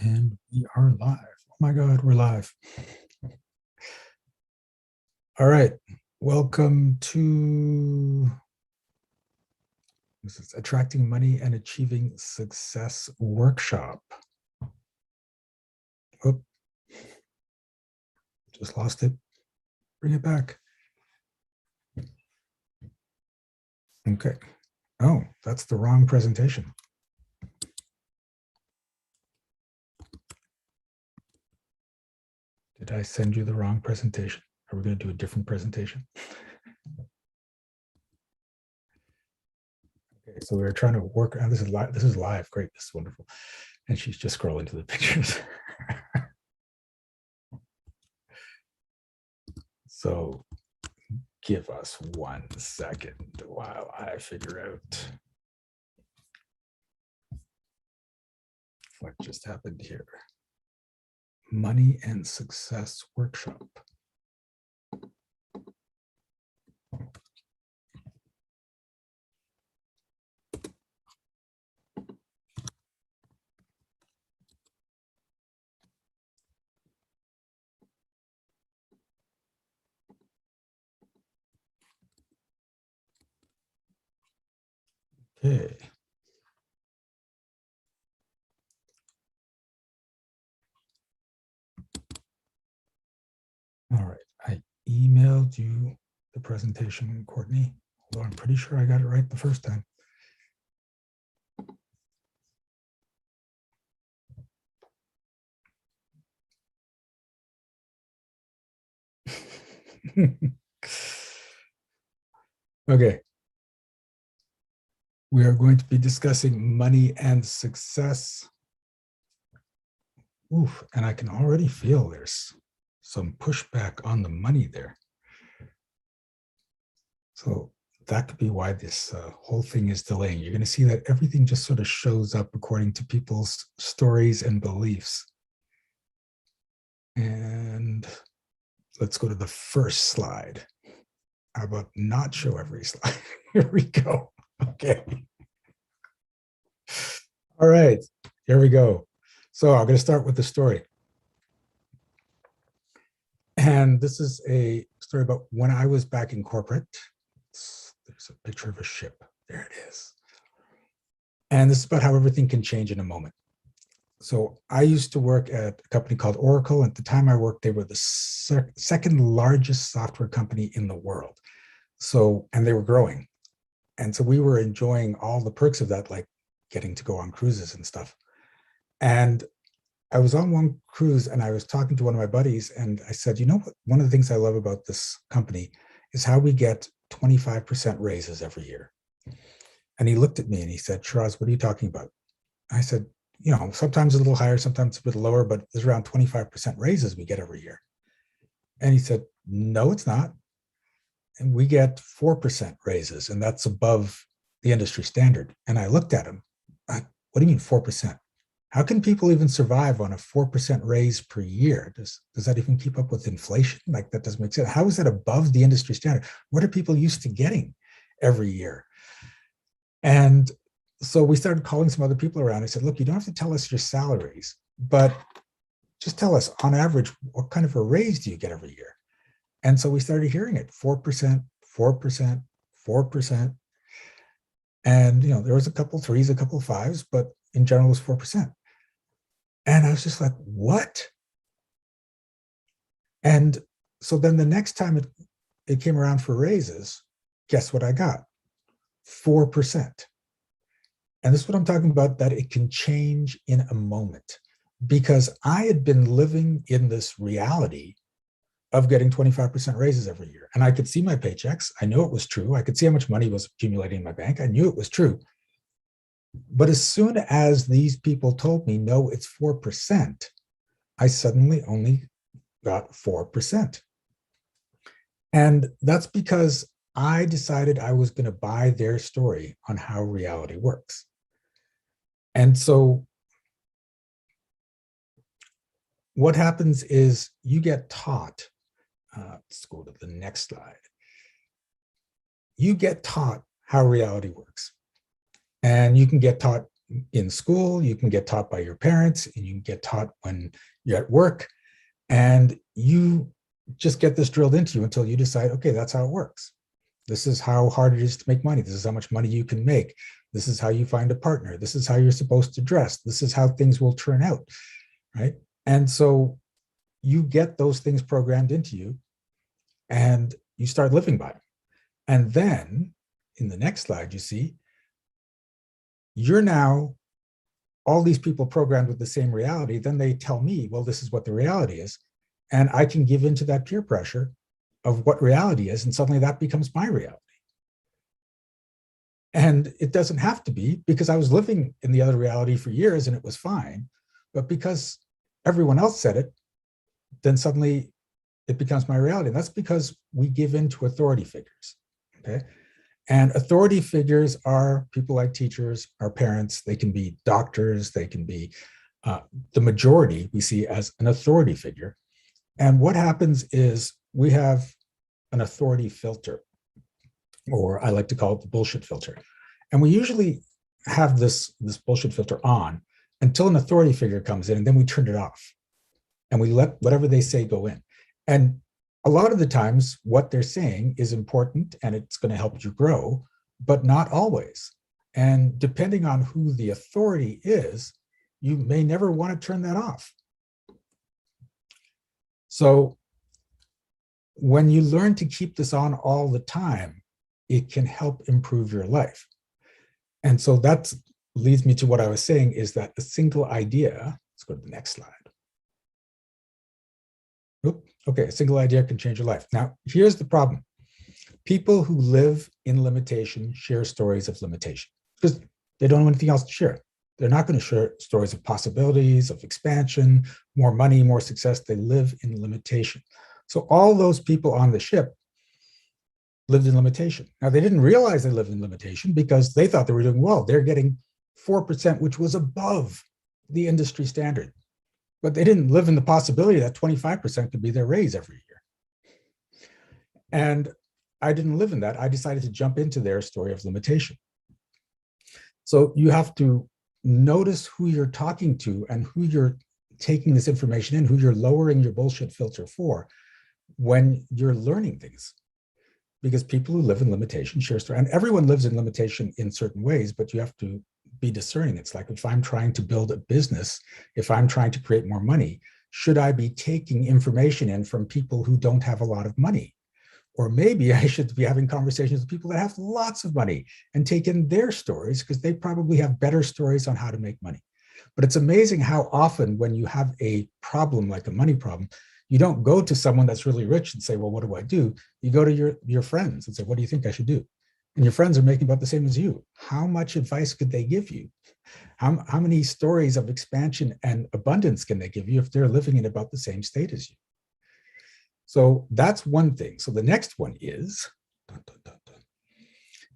And we are live. Oh my God, we're live. All right. Welcome to this is Attracting Money and Achieving Success workshop. Oh, just lost it. Bring it back. Okay. Oh, that's the wrong presentation. Did I send you the wrong presentation? Are we going to do a different presentation? Okay, so we're trying to work on this is live. This is live. Great. This is wonderful. And she's just scrolling to the pictures. So give us 1 second while I figure out what just happened here. Money and Success workshop. Okay. All right. I emailed you the presentation, Courtney, although I'm pretty sure I got it right the first time. Okay. We are going to be discussing money and success. Oof, and I can already feel there's some pushback on the money there. So that could be why this whole thing is delaying. You're going to see that everything just sort of shows up according to people's stories and beliefs. And let's go to the first slide. How about not show every slide? Here we go. Okay. All right, here we go. So I'm going to start with the story. And this is a story about when I was back in corporate. There's a picture of a ship. There it is. And this is about how everything can change in a moment. So I used to work at a company called Oracle. At the time I worked, they were the second largest software company in the world. So, and they were growing. And so we were enjoying all the perks of that, like getting to go on cruises and stuff. And I was on one cruise and I was talking to one of my buddies and I said, you know what, one of the things I love about this company is how we get 25% raises every year. And he looked at me and he said, Shiraz, what are you talking about? I said, you know, sometimes a little higher, sometimes a bit lower, but there's around 25% raises we get every year. And he said, no, it's not. And we get 4% raises, and that's above the industry standard. And I looked at him, what do you mean 4%? How can people even survive on a 4% raise per year? Does that even keep up with inflation? Like, that doesn't make sense. How is that above the industry standard? What are people used to getting every year? And so we started calling some other people around. I said, look, you don't have to tell us your salaries, but just tell us on average, what kind of a raise do you get every year? And so we started hearing it, 4%, 4%, 4%. And, you know, there was a couple threes, a couple fives, but in general it was 4%. And I was just like, what? And so then the next time it came around for raises, guess what I got? 4%. And this is what I'm talking about, that it can change in a moment, because I had been living in this reality of getting 25% raises every year. And I could see my paychecks. I knew it was true. I could see how much money was accumulating in my bank. I knew it was true. But as soon as these people told me, no, it's 4%, I suddenly only got 4%. And that's because I decided I was going to buy their story on how reality works. And so what happens is you get taught, let's go to the next slide. You get taught how reality works. And you can get taught in school, you can get taught by your parents, and you can get taught when you're at work, and you just get this drilled into you until you decide, okay, that's how it works. This is how hard it is to make money. This is how much money you can make. This is how you find a partner. This is how you're supposed to dress. This is how things will turn out, right? And so you get those things programmed into you, and you start living by them. And then in the next slide, you see, you're now all these people programmed with the same reality. Then they tell me, well, this is what the reality is. And I can give into that peer pressure of what reality is. And suddenly that becomes my reality. And it doesn't have to be, because I was living in the other reality for years and it was fine. But because everyone else said it, then suddenly it becomes my reality. And that's because we give in to authority figures, okay? And authority figures are people like teachers, our parents. They can be doctors, they can be the majority we see as an authority figure. And what happens is we have an authority filter, or I like to call it the bullshit filter. And we usually have this bullshit filter on until an authority figure comes in, and then we turn it off and we let whatever they say go in. And a lot of the times what they're saying is important and it's going to help you grow, but not always. And depending on who the authority is, you may never want to turn that off. So when you learn to keep this on all the time, it can help improve your life. And so that leads me to what I was saying, is that a single idea, let's go to the next slide. Okay, a single idea can change your life. Now, here's the problem. People who live in limitation share stories of limitation because they don't have anything else to share. They're not going to share stories of possibilities, of expansion, more money, more success. They live in limitation. So all those people on the ship lived in limitation. Now, they didn't realize they lived in limitation because they thought they were doing well. They're getting 4%, which was above the industry standard. But they didn't live in the possibility that 25% could be their raise every year. And I didn't live in that. I decided to jump into their story of limitation. So you have to notice who you're talking to and who you're taking this information in, who you're lowering your bullshit filter for when you're learning things. Because people who live in limitation share story, and everyone lives in limitation in certain ways, but you have to be discerning. It's like, if I'm trying to build a business, if I'm trying to create more money, should I be taking information in from people who don't have a lot of money? Or maybe I should be having conversations with people that have lots of money and take in their stories, because they probably have better stories on how to make money. But it's amazing how often when you have a problem like a money problem, you don't go to someone that's really rich and say, well, what do I do? You go to your friends and say, what do you think I should do? And your friends are making about the same as you. How much advice could they give you? How many stories of expansion and abundance can they give you if they're living in about the same state as you? So that's one thing. So the next one is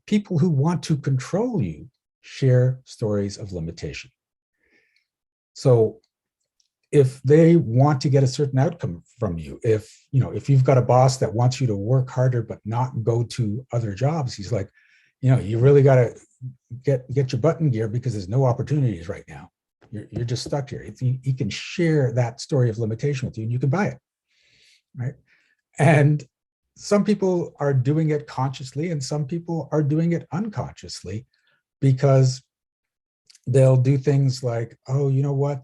people who want to control you share stories of limitation. So if they want to get a certain outcome from you, if you've got a boss that wants you to work harder but not go to other jobs, he's like, you really got to get your butt in gear because there's no opportunities right now. You're just stuck here. He can share that story of limitation with you, and you can buy it, right? And some people are doing it consciously, and some people are doing it unconsciously, because they'll do things like, oh, you know what?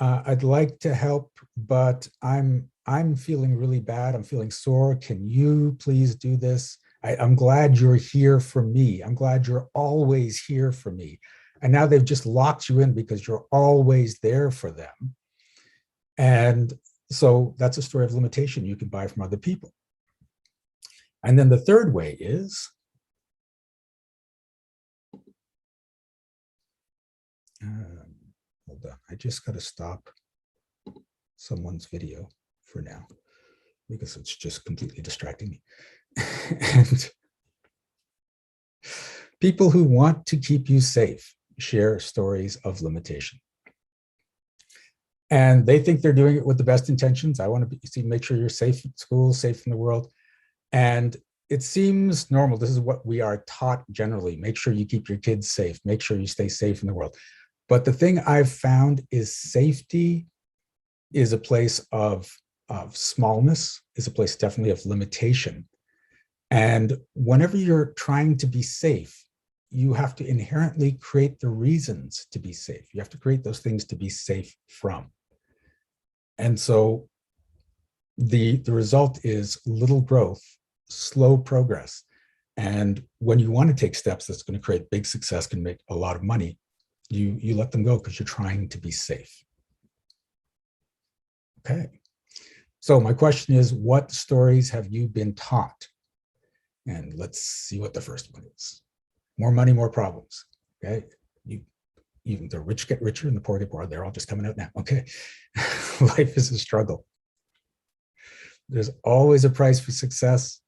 I'd like to help, but I'm feeling really bad. I'm feeling sore. Can you please do this? I'm glad you're here for me. I'm glad you're always here for me. And now they've just locked you in because you're always there for them. And so that's a story of limitation you can buy from other people. And then the third way is, hold on, I just got to stop someone's video for now because it's just completely distracting me. And people who want to keep you safe share stories of limitation. And they think they're doing it with the best intentions. I want to make sure you're safe at school, safe in the world. And it seems normal. This is what we are taught generally. Make sure you keep your kids safe. Make sure you stay safe in the world. But the thing I've found is safety is a place of smallness, is a place definitely of limitation. And whenever you're trying to be safe, you have to inherently create the reasons to be safe. You have to create those things to be safe from. And so the result is little growth, slow progress. And when you want to take steps that's going to create big success, can make a lot of money, you let them go because you're trying to be safe. Okay. So my question is, what stories have you been taught? And let's see what the first one is. More money, more problems. Okay. Even the rich get richer and the poor get poorer. They're all just coming out now. Okay. Life is a struggle. There's always a price for success.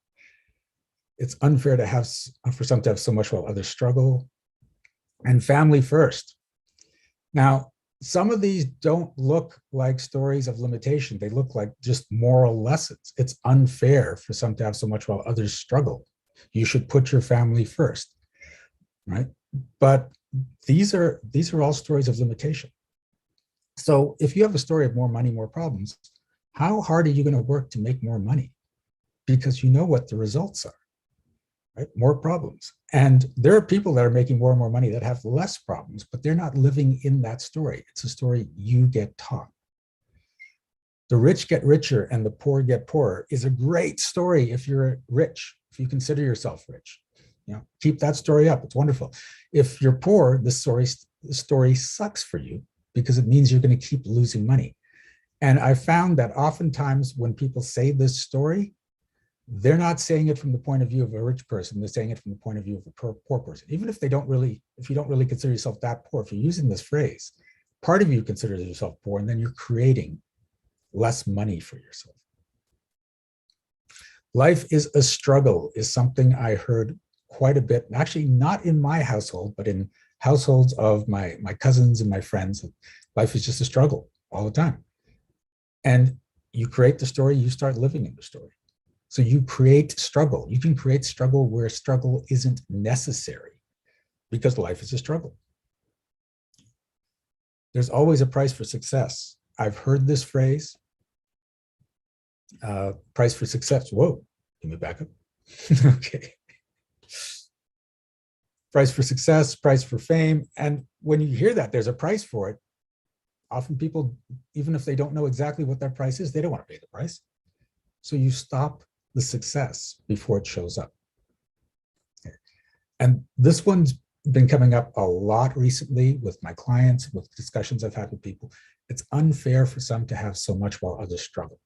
It's unfair to have for some to have so much while others struggle. And family first. Now, some of these don't look like stories of limitation. They look like just moral lessons. It's unfair for some to have so much while others struggle. You should put your family first, right? But these are all stories of limitation. So if you have a story of more money, more problems, how hard are you going to work to make more money? Because you know what the results are, right? More problems. And there are people that are making more and more money that have less problems, but they're not living in that story. It's a story you get taught. The rich get richer and the poor get poorer is a great story if you're rich, if you consider yourself rich. You know, keep that story up. It's wonderful. If you're poor, the story sucks for you because it means you're going to keep losing money. And I found that oftentimes when people say this story, they're not saying it from the point of view of a rich person. They're saying it from the point of view of a poor person. Even if you don't really consider yourself that poor, if you're using this phrase, part of you considers yourself poor, and then you're creating less money for yourself. Life is a struggle is something I heard quite a bit, actually not in my household, but in households of my cousins and my friends. Life is just a struggle all the time. And you create the story, you start living in the story. So you create struggle. You can create struggle where struggle isn't necessary because life is a struggle. There's always a price for success. I've heard this phrase, price for success. Whoa, let me back up. Okay. Price for success, price for fame. And when you hear that there's a price for it, often people, even if they don't know exactly what that price is, they don't want to pay the price. So you stop the success before it shows up. Okay. And this one's been coming up a lot recently with my clients, with discussions I've had with people. It's unfair for some to have so much while others struggle.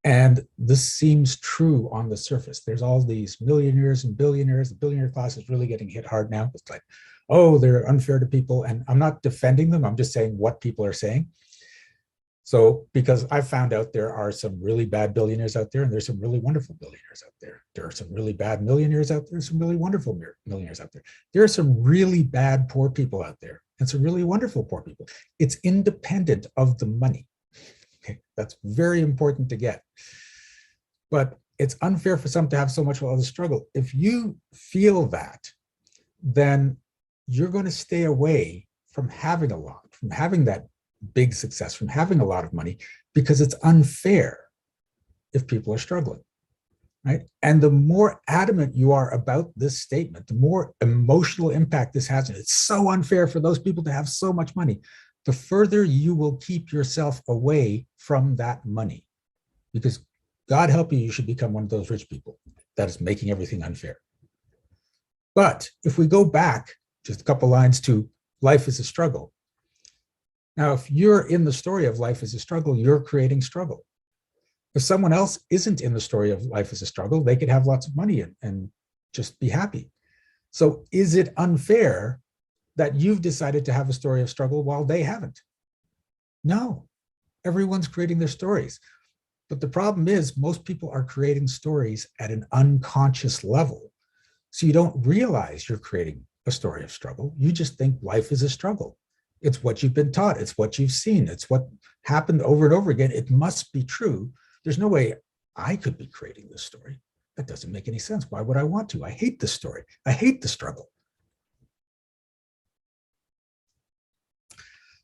And this seems true on the surface. There's all these millionaires and billionaires. The billionaire class is really getting hit hard now. It's like, oh, they're unfair to people. And I'm not defending them. I'm just saying what people are saying. So, because I've found out there are some really bad billionaires out there, and there's some really wonderful billionaires out there. There are some really bad millionaires out there, some really wonderful millionaires out there. There are some really bad poor people out there, and some really wonderful poor people. It's independent of the money. Okay, that's very important to get. But it's unfair for some to have so much while others struggle. If you feel that, then you're going to stay away from having a lot, from having that big success, from having a lot of money, because it's unfair if people are struggling, right? And the more adamant you are about this statement, the more emotional impact this has. It's so unfair for those people to have so much money. The further you will keep yourself away from that money, because God help you, you should become one of those rich people that is making everything unfair. But if we go back just a couple lines to life is a struggle. Now, if you're in the story of life is a struggle, you're creating struggle. If someone else isn't in the story of life is a struggle, they could have lots of money and just be happy. So is it unfair that you've decided to have a story of struggle while they haven't? No, everyone's creating their stories. But the problem is most people are creating stories at an unconscious level. So you don't realize you're creating a story of struggle. You just think life is a struggle. It's what you've been taught. It's what you've seen. It's what happened over and over again. It must be true. There's no way I could be creating this story. That doesn't make any sense. Why would I want to? I hate the story. I hate the struggle.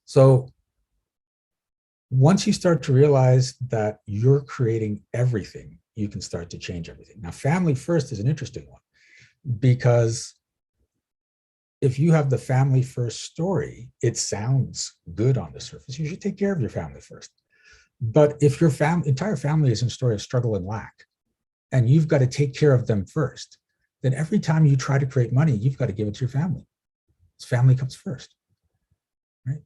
So once you start to realize that you're creating everything, you can start to change everything. Now, family first is an interesting one, because if you have the family first story, it sounds good on the surface. You should take care of your family first. But if your entire family is in a story of struggle and lack, and you've got to take care of them first, then every time you try to create money, you've got to give it to your family. Family comes first, right?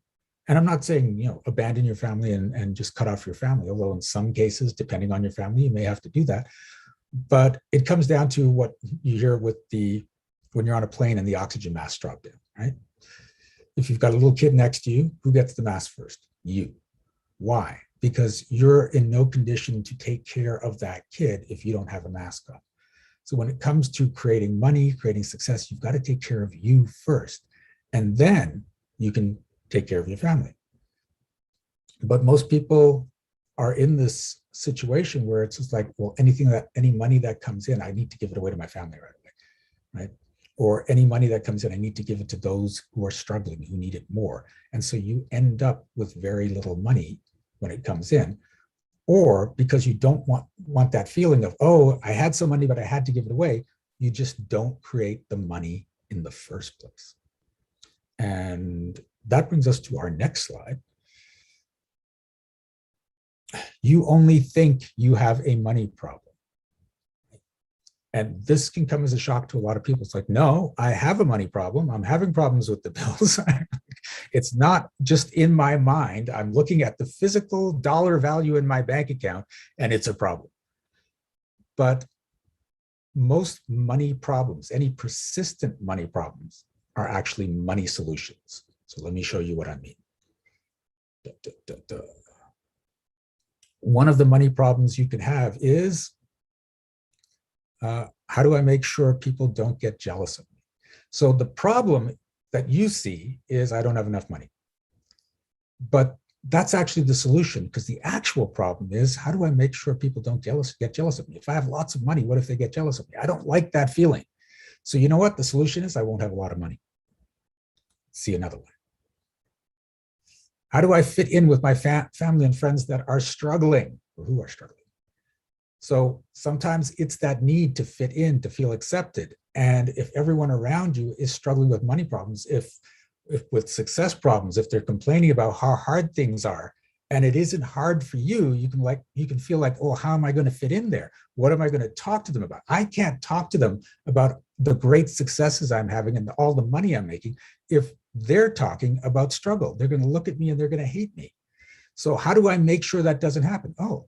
And I'm not saying, abandon your family and just cut off your family, although in some cases, depending on your family, you may have to do that. But it comes down to what you hear when you're on a plane and the oxygen mask dropped in, right? If you've got a little kid next to you, who gets the mask first? You. Why? Because you're in no condition to take care of that kid if you don't have a mask on. So when it comes to creating money, creating success, you've got to take care of you first. And then you can take care of your family. But most people are in this situation where it's just like, well, any money that comes in, I need to give it away to my family right away, right? Or any money that comes in, I need to give it to those who are struggling, who need it more. And so you end up with very little money when it comes in, or because you don't want that feeling of, oh, I had some money, but I had to give it away. You just don't create the money in the first place. And that brings us to our next slide. You only think you have a money problem. And this can come as a shock to a lot of people. It's like, no, I have a money problem. I'm having problems with the bills. It's not just in my mind. I'm looking at the physical dollar value in my bank account, and it's a problem. But most money problems, any persistent money problems, are actually money solutions. So let me show you what I mean. One of the money problems you can have is, how do I make sure people don't get jealous of me? So the problem that you see is I don't have enough money. But that's actually the solution, because the actual problem is, how do I make sure people don't get jealous of me? If I have lots of money, what if they get jealous of me? I don't like that feeling. So you know what? The solution is I won't have a lot of money. See another one. How do I fit in with my family and friends that are struggling, or who are struggling? So sometimes it's that need to fit in, to feel accepted. And if everyone around you is struggling with money problems, if with success problems, if they're complaining about how hard things are, and it isn't hard for you, you can feel like, oh, how am I going to fit in there? What am I going to talk to them about? I can't talk to them about the great successes I'm having and all the money I'm making if they're talking about struggle. They're going to look at me and they're going to hate me. So how do I make sure that doesn't happen? Oh,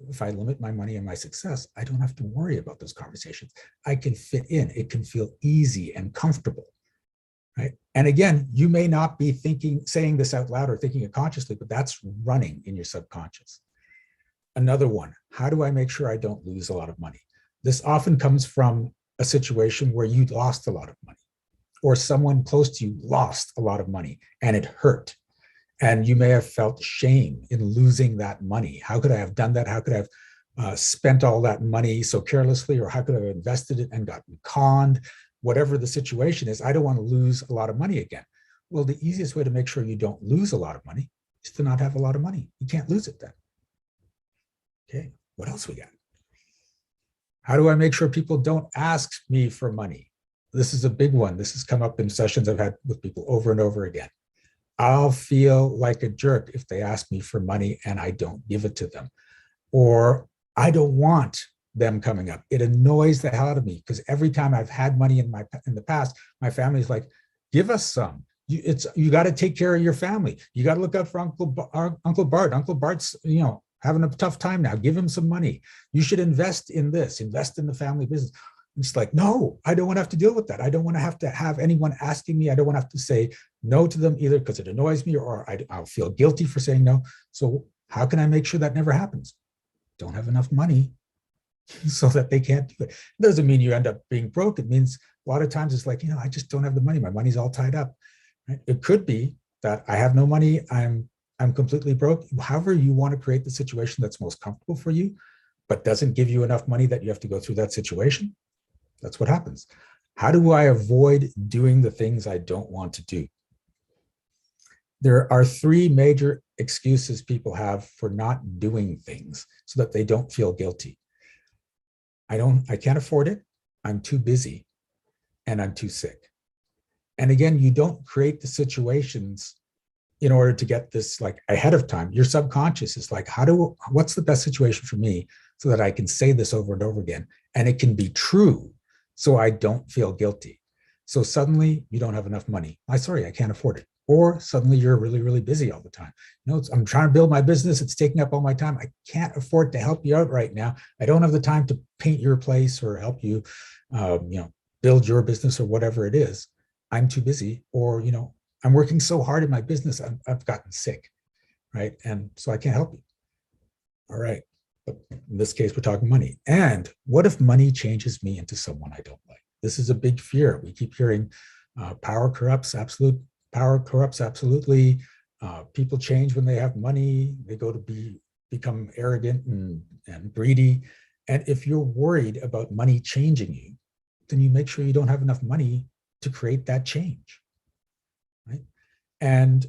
if I limit my money and my success, I don't have to worry about those conversations. I can fit in. It can feel easy and comfortable, right? And again, you may not be saying this out loud or thinking it consciously, but that's running in your subconscious. Another one, how do I make sure I don't lose a lot of money? This often comes from a situation where you lost a lot of money, or someone close to you lost a lot of money and it hurt. And you may have felt shame in losing that money. How could I have done that? How could I have spent all that money so carelessly? Or how could I have invested it and gotten conned? Whatever the situation is, I don't want to lose a lot of money again. Well, the easiest way to make sure you don't lose a lot of money is to not have a lot of money. You can't lose it then. Okay, what else we got? How do I make sure people don't ask me for money? This is a big one. This has come up in sessions I've had with people over and over again. I'll feel like a jerk if they ask me for money and I don't give it to them. Or I don't want them coming up. It annoys the hell out of me, because every time I've had money in the past, my family's like, give us some. You got to take care of your family. You got to look out for Uncle Bart. Uncle Bart's, having a tough time now. Give him some money. You should invest in this, invest in the family business. It's like, no, I don't want to have to deal with that. I don't want to have anyone asking me. I don't want to have to say no to them either, because it annoys me, or I'll feel guilty for saying no. So how can I make sure that never happens? Don't have enough money so that they can't do it. It doesn't mean you end up being broke. It means a lot of times it's like, I just don't have the money. My money's all tied up. Right? It could be that I have no money. I'm completely broke. However you want to create the situation that's most comfortable for you. but doesn't give you enough money that you have to go through that situation, that's what happens. How do I avoid doing the things I don't want to do? There are three major excuses people have for not doing things so that they don't feel guilty. I can't afford it. I'm too busy and I'm too sick. And again, you don't create the situations in order to get this like ahead of time. Your subconscious is like, what's the best situation for me so that I can say this over and over again and it can be true so I don't feel guilty. So suddenly you don't have enough money. I can't afford it. Or suddenly you're really, really busy all the time. I'm trying to build my business. It's taking up all my time. I can't afford to help you out right now. I don't have the time to paint your place or help you, build your business or whatever it is. I'm too busy, or, I'm working so hard in my business. I've gotten sick, right? And so I can't help you. All right. But in this case, we're talking money. And what if money changes me into someone I don't like? This is a big fear. We keep hearing power corrupts, absolutely. People change when they have money. They go to become arrogant and greedy. And if you're worried about money changing you, then you make sure you don't have enough money to create that change, right? And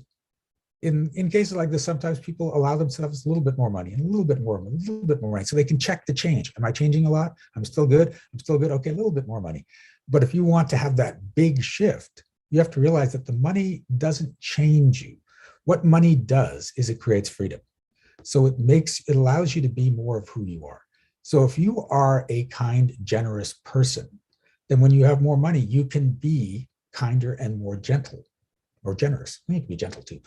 in cases like this, sometimes people allow themselves a little bit more money and a little bit more money, so they can check the change. Am I changing a lot? I'm still good. Okay, a little bit more money. But if you want to have that big shift, you have to realize that the money doesn't change you. What money does is it creates freedom. So it allows you to be more of who you are. So if you are a kind, generous person, then when you have more money, you can be kinder and more gentle or generous. You can be gentle too.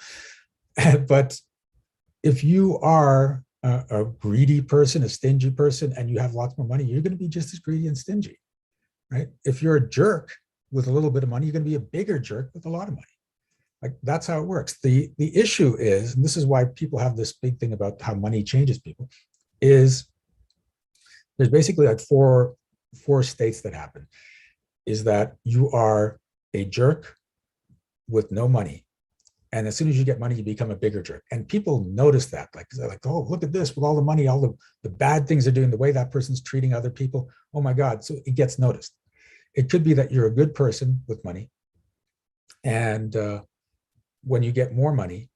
But if you are a greedy person, a stingy person, and you have lots more money, you're going to be just as greedy and stingy, right? If you're a jerk with a little bit of money, you're going to be a bigger jerk with a lot of money. Like, that's how it works. The issue is, and this is why people have this big thing about how money changes people, is there's basically like four states that happen. Is that you are a jerk with no money. And as soon as you get money, you become a bigger jerk. And people notice that. Like, they're like, oh, look at this, with all the money, all the bad things they're doing, the way that person's treating other people. Oh my God. So it gets noticed. It could be that you're a good person with money. And when you get more money,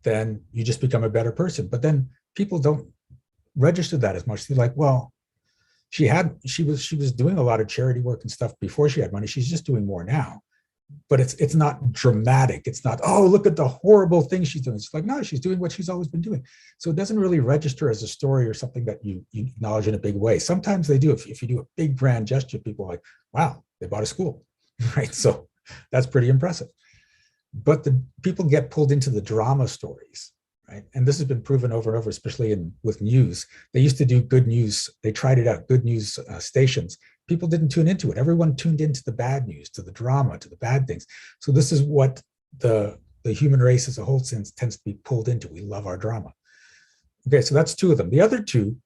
then you just become a better person. But then people don't register that as much. They're like, well, she was doing a lot of charity work and stuff before she had money. She's just doing more now. But it's not dramatic. It's not, oh, look at the horrible thing she's doing. It's like, no, she's doing what she's always been doing. So it doesn't really register as a story or something that you acknowledge in a big way. Sometimes they do. If you do a big grand gesture, people are like, wow, they bought a school, right? So that's pretty impressive. But the people get pulled into the drama stories, right? And this has been proven over and over, especially with news. They used to do good news. They tried it out, good news stations. People didn't tune into it. Everyone tuned into the bad news, to the drama, to the bad things. So this is what the human race as a whole tends to be pulled into. We love our drama. Okay, so that's two of them. The other two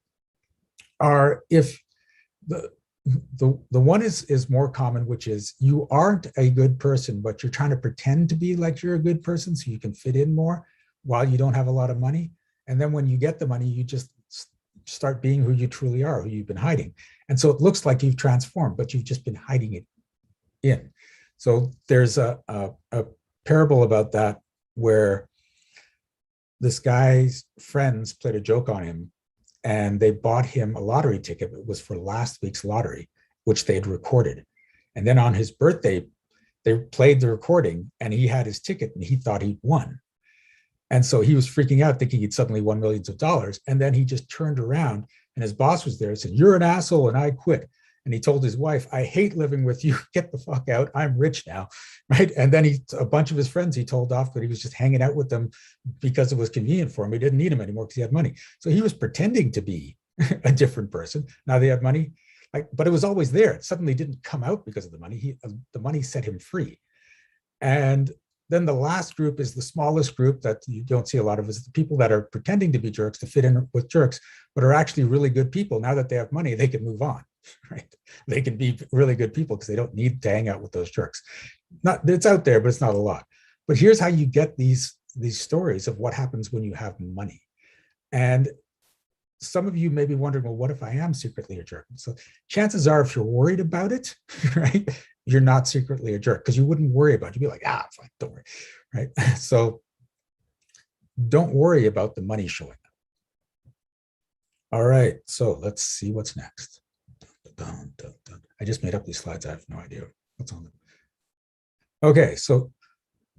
are, if the one is more common, which is you aren't a good person, but you're trying to pretend to be like you're a good person so you can fit in more while you don't have a lot of money. And then when you get the money, you just start being who you truly are, who you've been hiding. And so it looks like you've transformed, but you've just been hiding it in. So there's a parable about that where this guy's friends played a joke on him and they bought him a lottery ticket. It was for last week's lottery, which they had recorded. And then on his birthday, they played the recording and he had his ticket and he thought he'd won. And so he was freaking out, thinking he'd suddenly won millions of dollars. And then he just turned around and his boss was there and said, "You're an asshole and I quit." And he told his wife, "I hate living with you. Get the fuck out. I'm rich now." Right. And then a bunch of his friends, he told off that he was just hanging out with them because it was convenient for him. He didn't need him anymore because he had money. So he was pretending to be a different person. Now they had money, but it was always there. It suddenly didn't come out because of the money. The money set him free. And then the last group is the smallest group that you don't see a lot of, is the people that are pretending to be jerks to fit in with jerks, but are actually really good people. Now that they have money, they can move on, right? They can be really good people because they don't need to hang out with those jerks. It's out there, but it's not a lot. But here's how you get these stories of what happens when you have money. And some of you may be wondering, well, what if I am secretly a jerk? So chances are, if you're worried about it, right, you're not secretly a jerk, because you wouldn't worry about it. You'd be like, fine, don't worry, right? So don't worry about the money showing up. All right, so let's see what's next. I just made up these slides. I have no idea what's on them. Okay, so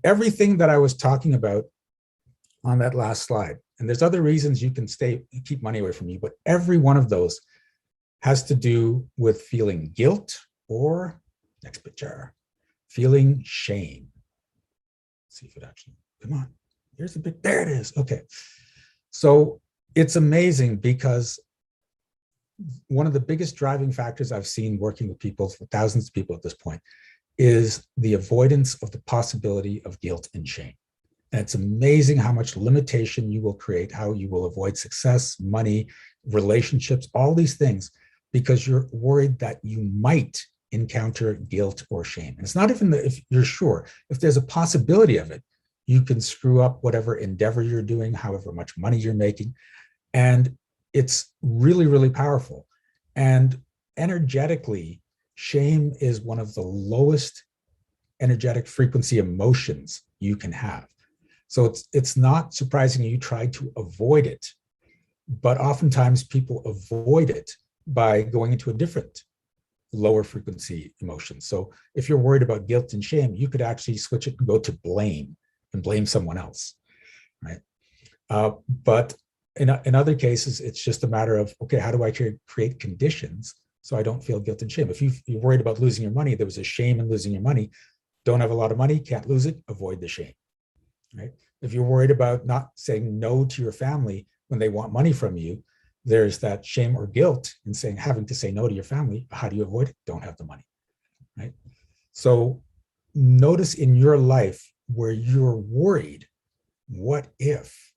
everything that I was talking about on that last slide, and there's other reasons you can keep money away from you, but every one of those has to do with feeling guilt, or next picture, feeling shame. Let's see if it actually, come on, here's the big, there it is. Okay, so it's amazing, because one of the biggest driving factors I've seen working with people, for thousands of people at this point, is the avoidance of the possibility of guilt and shame. And it's amazing how much limitation you will create, how you will avoid success, money, relationships, all these things, because you're worried that you might encounter guilt or shame. And it's not even if you're sure. If there's a possibility of it, you can screw up whatever endeavor you're doing, however much money you're making. And it's really, really powerful. And energetically, shame is one of the lowest energetic frequency emotions you can have. So it's not surprising you try to avoid it, but oftentimes people avoid it by going into a different lower frequency emotion. So if you're worried about guilt and shame, you could actually switch it and go to blame and blame someone else, right? But in other cases, it's just a matter of, okay, how do I create conditions so I don't feel guilt and shame? If you're worried about losing your money, there was a shame in losing your money. Don't have a lot of money, can't lose it, avoid the shame, right? If you're worried about not saying no to your family when they want money from you, there's that shame or guilt in having to say no to your family. How do you avoid it? Don't have the money, right? So notice in your life where you're worried, what if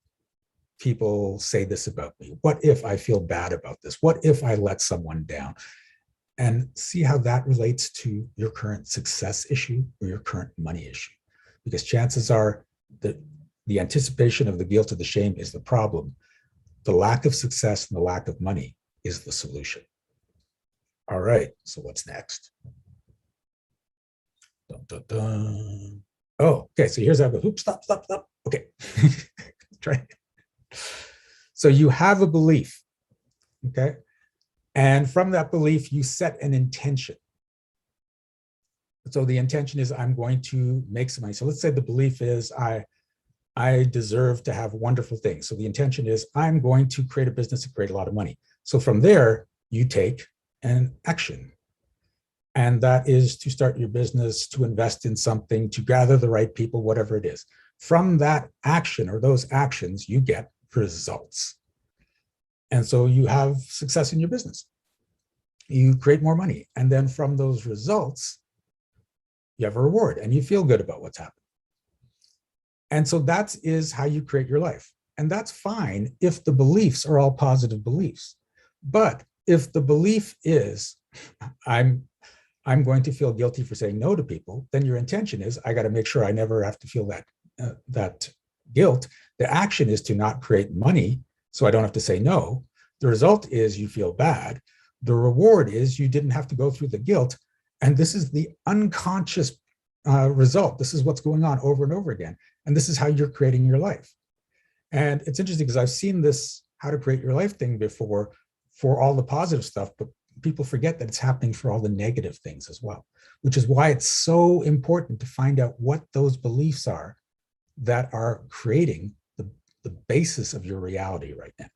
people say this about me? What if I feel bad about this? What if I let someone down? And see how that relates to your current success issue or your current money issue. Because chances are that the anticipation of the guilt or the shame is the problem. The lack of success and the lack of money is the solution. All right, so what's next? Dun, dun, dun. Oh, okay, so here's how I go. Oops, stop. Okay, try. So you have a belief, okay? And from that belief, you set an intention. So the intention is, I'm going to make some money. So let's say the belief is, I deserve to have wonderful things. So the intention is, I'm going to create a business to create a lot of money. So from there, you take an action. And that is to start your business, to invest in something, to gather the right people, whatever it is. From that action or those actions, you get results. And so you have success in your business. You create more money. And then from those results, you have a reward and you feel good about what's happened. And so that is how you create your life. And that's fine if the beliefs are all positive beliefs. But if the belief is, I'm going to feel guilty for saying no to people, then your intention is, I got to make sure I never have to feel that guilt. The action is to not create money so I don't have to say no. The result is you feel bad. The reward is you didn't have to go through the guilt. And this is the unconscious result. This is what's going on over and over again. And this is how you're creating your life. And it's interesting because I've seen this how to create your life thing before for all the positive stuff, but people forget that it's happening for all the negative things as well, which is why it's so important to find out what those beliefs are that are creating the basis of your reality right now.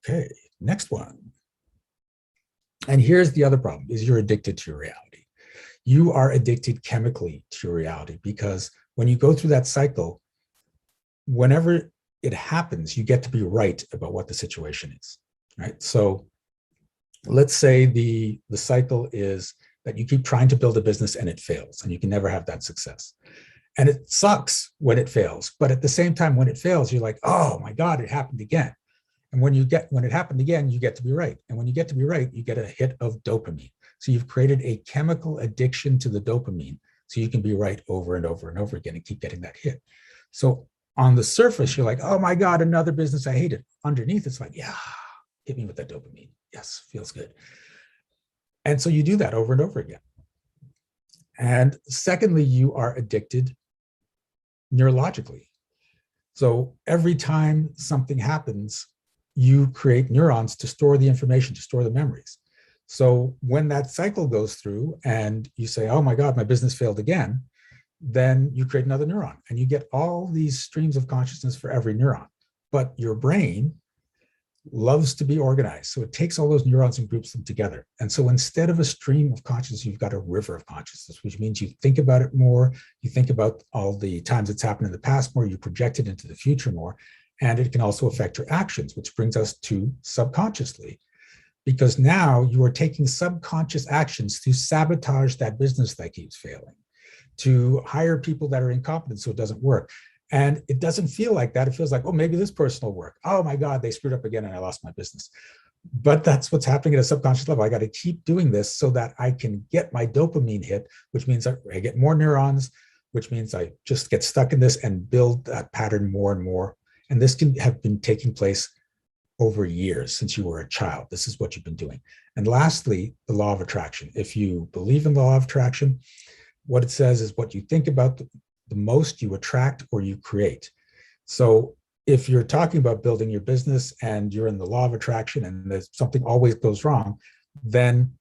Okay, next one. And here's the other problem, is you're addicted to your reality. You are addicted chemically to your reality, because when you go through that cycle, whenever it happens, you get to be right about what the situation is, right? So let's say the cycle is that you keep trying to build a business and it fails, and you can never have that success. And it sucks when it fails, but at the same time, when it fails, you're like, oh my God, it happened again. And when it happened again, you get to be right. And when you get to be right, you get a hit of dopamine. So you've created a chemical addiction to the dopamine, so you can be right over and over and over again and keep getting that hit. So On the surface, you're like, oh my God, another business I hated. Underneath, it's like, yeah, hit me with that dopamine. Yes, feels good. And so you do that over and over again. And secondly, you are addicted neurologically. So every time something happens, you create neurons to store the information, to store the memories. So when that cycle goes through and you say, oh my God, my business failed again, then you create another neuron and you get all these streams of consciousness for every neuron. But your brain loves to be organized. So it takes all those neurons and groups them together. And so instead of a stream of consciousness, you've got a river of consciousness, which means you think about it more, you think about all the times it's happened in the past more, you project it into the future more, and it can also affect your actions, which brings us to subconsciously. Because now you are taking subconscious actions to sabotage that business that keeps failing, to hire people that are incompetent so it doesn't work. And it doesn't feel like that. It feels like, oh, maybe this person will work. Oh my God, they screwed up again and I lost my business. But that's what's happening at a subconscious level. I got to keep doing this so that I can get my dopamine hit, which means I get more neurons, which means I just get stuck in this and build that pattern more and more. And this can have been taking place over years since you were a child. This is what you've been doing. And lastly, the law of attraction. If you believe in the law of attraction, what it says is what you think about the most you attract or you create. So if you're talking about building your business and you're in the law of attraction and there's something always goes wrong, then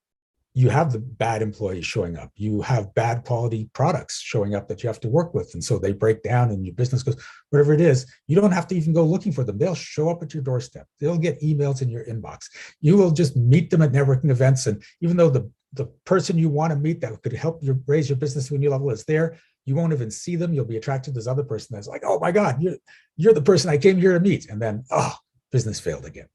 you have the bad employees showing up. You have bad quality products showing up that you have to work with. And so they break down and your business goes, whatever it is, you don't have to even go looking for them. They'll show up at your doorstep. They'll get emails in your inbox. You will just meet them at networking events. And even though the person you want to meet that could help you raise your business to a new level is there, you won't even see them. You'll be attracted to this other person that's like, oh my God, you're the person I came here to meet. And then, oh, business failed again.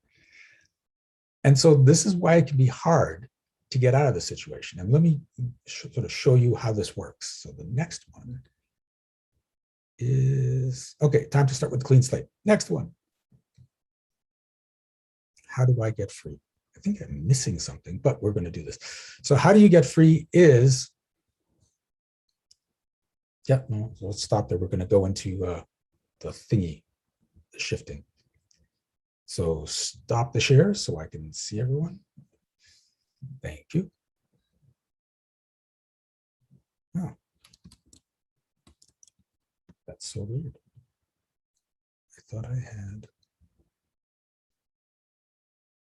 And so this is why it can be hard to get out of the situation. And let me sort of show you how this works. So the next one is, okay, time to start with the clean slate. Next one. How do I get free? I think I'm missing something, but we're going to do this. So how do you get free is, yeah, no, let's stop there. We're going to go into the thingy, the shifting. So stop the share so I can see everyone. Thank you. Oh, that's so weird. I thought I had.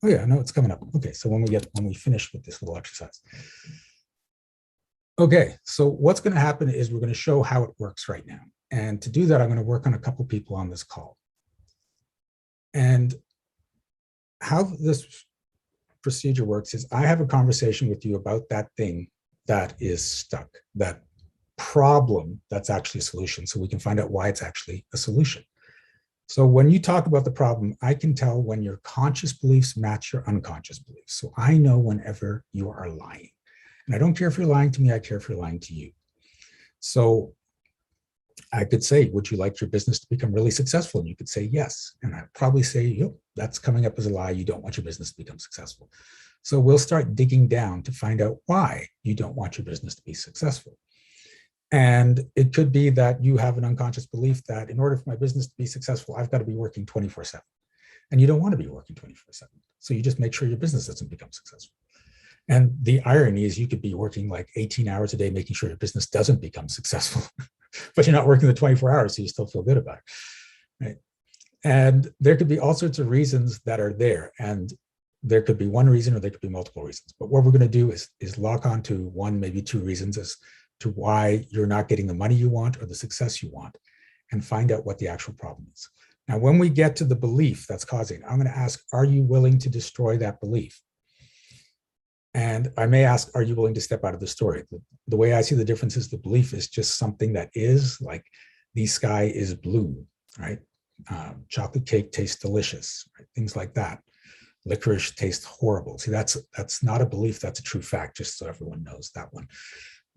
Oh yeah, no, it's coming up. Okay, so when we finish with this little exercise. Okay, so what's going to happen is we're going to show how it works right now. And to do that, I'm going to work on a couple people on this call. And how this procedure works is I have a conversation with you about that thing that is stuck, that problem that's actually a solution, so we can find out why it's actually a solution. So when you talk about the problem, I can tell when your conscious beliefs match your unconscious beliefs. So I know whenever you are lying. And I don't care if you're lying to me, I care if you're lying to you. So I could say, would you like your business to become really successful? And you could say yes. And I'd probably say, yep, that's coming up as a lie. You don't want your business to become successful. So we'll start digging down to find out why you don't want your business to be successful. And it could be that you have an unconscious belief that in order for my business to be successful, I've got to be working 24/7. And you don't want to be working 24/7. So you just make sure your business doesn't become successful. And the irony is you could be working like 18 hours a day, making sure your business doesn't become successful, but you're not working the 24 hours, so you still feel good about it, right? And there could be all sorts of reasons that are there. And there could be one reason or there could be multiple reasons. But what we're going to do is lock on to one, maybe two reasons as to why you're not getting the money you want or the success you want, and find out what the actual problem is. Now, when we get to the belief that's causing it, I'm going to ask, are you willing to destroy that belief? And I may ask, are you willing to step out of the story? The way I see the difference is the belief is just something that is, like the sky is blue, right? Chocolate cake tastes delicious, right? Things like that. Licorice tastes horrible. See, that's not a belief, that's a true fact, just so everyone knows that one.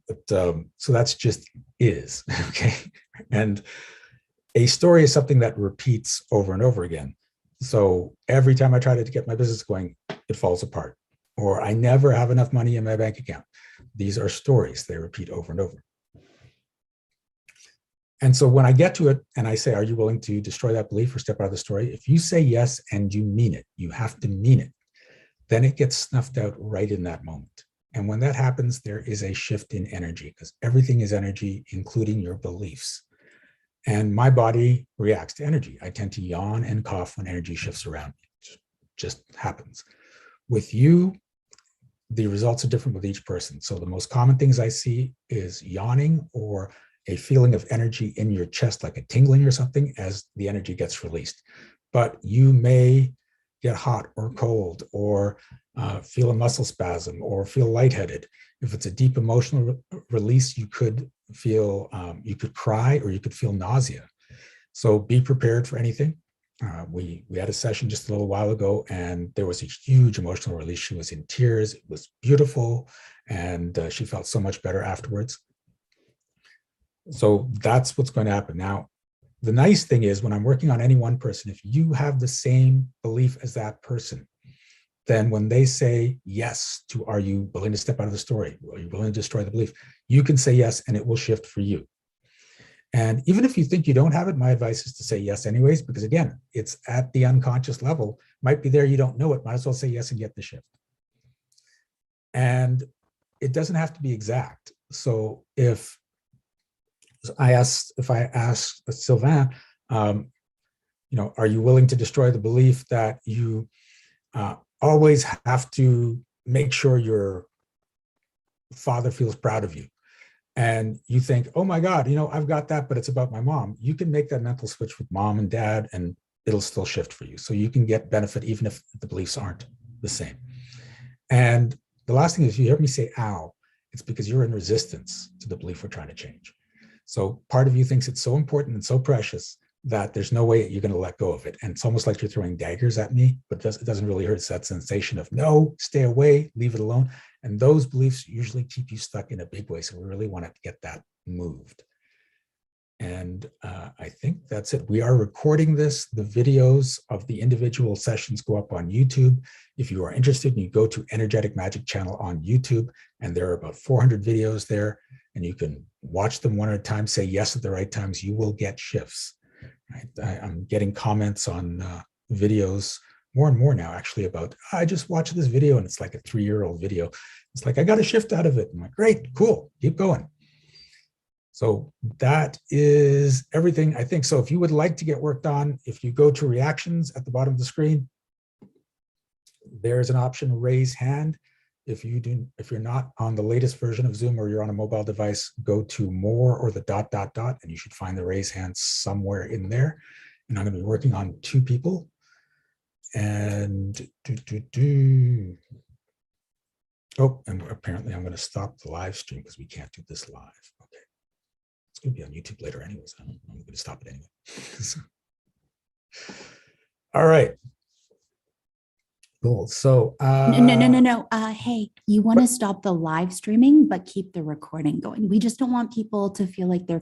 But so that's just is, okay? And a story is something that repeats over and over again. So every time I try to get my business going, it falls apart. Or I never have enough money in my bank account. These are stories, they repeat over and over. And so when I get to it and I say, are you willing to destroy that belief or step out of the story? If you say yes and you mean it, you have to mean it, then it gets snuffed out right in that moment. And when that happens, there is a shift in energy because everything is energy, including your beliefs. And my body reacts to energy. I tend to yawn and cough when energy shifts around me. It just happens. With you, the results are different with each person. So the most common things I see is yawning or a feeling of energy in your chest, like a tingling or something, as the energy gets released. But you may get hot or cold or feel a muscle spasm or feel lightheaded. If it's a deep emotional release, you could feel, you could cry or you could feel nausea. So be prepared for anything. We had a session just a little while ago and there was a huge emotional release. She was in tears. It was beautiful. And she felt so much better afterwards. So that's what's going to happen. Now, the nice thing is when I'm working on any one person, if you have the same belief as that person, then when they say yes to, are you willing to step out of the story? Are you willing to destroy the belief? You can say yes and it will shift for you. And even if you think you don't have it, my advice is to say yes anyways, because again, it's at the unconscious level, might be there, you don't know it, might as well say yes and get the shift. And it doesn't have to be exact. So if I asked Sylvain, are you willing to destroy the belief that you always have to make sure your father feels proud of you? And you think, oh my God, I've got that, but it's about my mom. You can make that mental switch with mom and dad and it'll still shift for you. So you can get benefit even if the beliefs aren't the same. And the last thing is, you hear me say, ow, it's because you're in resistance to the belief we're trying to change. So part of you thinks it's so important and so precious that there's no way you're going to let go of it. And it's almost like you're throwing daggers at me, but it doesn't really hurt. It's that sensation of no, stay away, leave it alone. And those beliefs usually keep you stuck in a big way. So we really want to get that moved. And I think that's it. We are recording this. The videos of the individual sessions go up on YouTube. If you are interested, you go to Energetic Magic channel on YouTube, and there are about 400 videos there, and you can watch them one at a time, say yes at the right times, you will get shifts. Right? I'm getting comments on videos more and more now, actually, about, I just watched this video, and it's like a 3-year-old video. It's like, I got a shift out of it. I'm like, great, cool, keep going. So that is everything, I think. So if you would like to get worked on, if you go to reactions at the bottom of the screen, there's an option, raise hand. If you're not on the latest version of Zoom or you're on a mobile device, go to more or the ... and you should find the raise hand somewhere in there. And I'm going to be working on 2 people. And oh, and apparently I'm going to stop the live stream because we can't do this live. Okay. It's going to be on YouTube later anyways. I'm going to stop it anyway. All right. Cool. So no. Hey, you want to stop the live streaming, but keep the recording going. We just don't want people to feel like they're